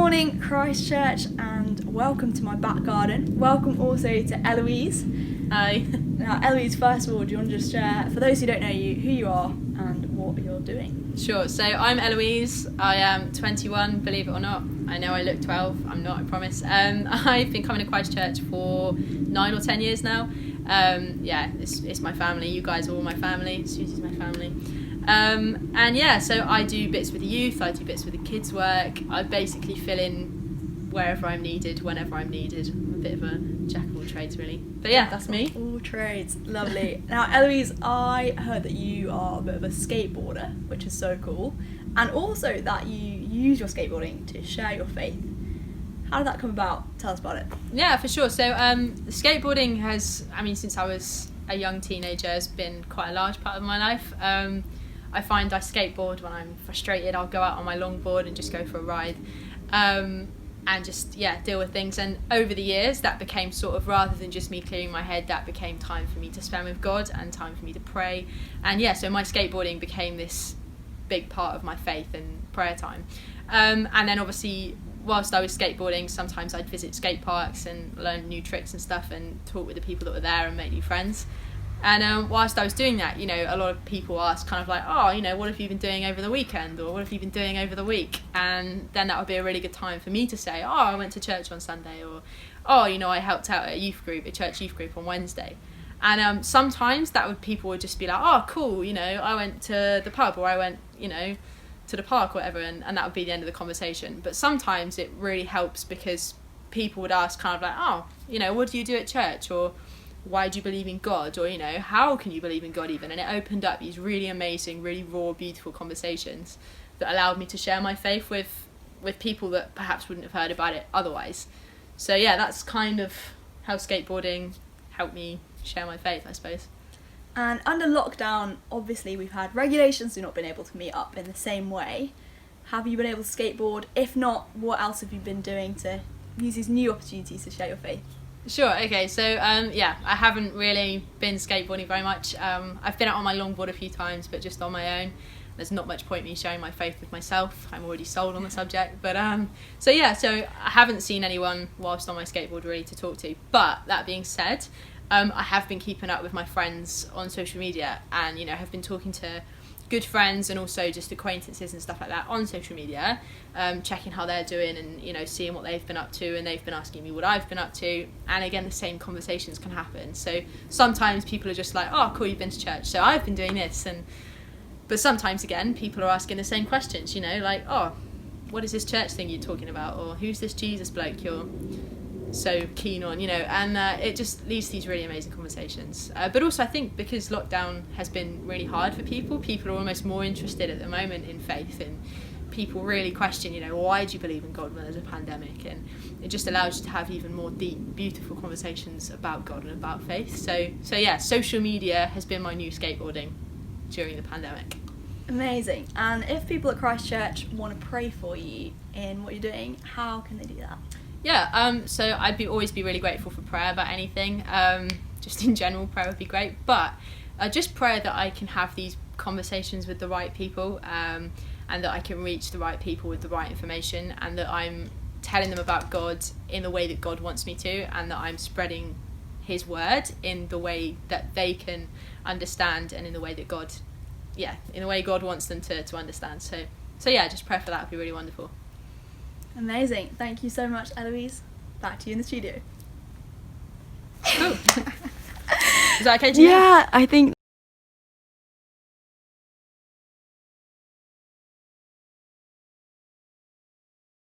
morning, Christchurch, and welcome to my back garden. Welcome also to Eloise. Hi. Now, Eloise, first of all, do you want to just share, for those who don't know you, who you are and what you're doing? Sure, so I'm Eloise. I am 21, believe it or not. I know I look 12, I'm not, I promise. I've been coming to Christchurch for 9 or 10 years now. It's my family. You guys are all my family. Susie's my family. So I do bits with the youth, I do bits with the kids' work. I basically fill in wherever I'm needed, whenever I'm needed. I'm a bit of a jack of all trades, really. But yeah, that's me. All trades, lovely. Now, Eloise, I heard that you are a bit of a skateboarder, which is so cool, and also that you use your skateboarding to share your faith. How did that come about? Tell us about it. Yeah, for sure. So skateboarding has, since I was a young teenager, has been quite a large part of my life. I find I skateboard when I'm frustrated. I'll go out on my longboard and just go for a ride and just deal with things. And over the years that became sort of, rather than just me clearing my head, that became time for me to spend with God and time for me to pray. And so my skateboarding became this big part of my faith and prayer time. And then obviously whilst I was skateboarding, sometimes I'd visit skate parks and learn new tricks and stuff and talk with the people that were there and make new friends. And whilst I was doing that, a lot of people ask kind of like, what have you been doing over the weekend, or what have you been doing over the week? And then that would be a really good time for me to say, I went to church on Sunday, or I helped out at a church youth group on Wednesday. And sometimes people would just be like, cool, I went to the pub, or I went to the park or whatever, and that would be the end of the conversation. But sometimes it really helps because people would ask kind of like, what do you do at church, or why do you believe in God, or how can you believe in God even? And it opened up these really amazing, really raw, beautiful conversations that allowed me to share my faith with people that perhaps wouldn't have heard about it otherwise. So yeah, that's kind of how skateboarding helped me share my faith, I suppose. And under lockdown, obviously we've had regulations, we've not been able to meet up in the same way. Have you been able to skateboard? If not, what else have you been doing to use these new opportunities to share your faith? Sure, okay, so I haven't really been skateboarding very much. I've been out on my longboard a few times, but just on my own. There's not much point in me sharing my faith with myself. I'm already sold on the subject. But so I haven't seen anyone whilst on my skateboard really to talk to. But that being said, I have been keeping up with my friends on social media, and have been talking to good friends and also just acquaintances and stuff like that on social media, checking how they're doing and seeing what they've been up to, and they've been asking me what I've been up to. And again, the same conversations can happen. So sometimes people are just like, cool, you've been to church, so I've been doing this. But sometimes again, people are asking the same questions, like, what is this church thing you're talking about, or who's this Jesus bloke you're so keen on, and it just leads to these really amazing conversations. But also I think because lockdown has been really hard for people are almost more interested at the moment in faith, and people really question, why do you believe in God when there's a pandemic? And it just allows you to have even more deep, beautiful conversations about God and about faith. So social media has been my new skateboarding during the pandemic. Amazing. And if people at Christchurch want to pray for you in what you're doing, how can they do that? So I'd always be really grateful for prayer about anything. Just in general, prayer would be great. But just prayer that I can have these conversations with the right people, and that I can reach the right people with the right information, and that I'm telling them about God in the way that God wants me to, and that I'm spreading His word in the way that they can understand, and in the way that God wants them to understand. So just pray for that would be really wonderful. Amazing. Thank you so much, Eloise. Back to you in the studio. Cool. Is that okay to you? Yeah, I think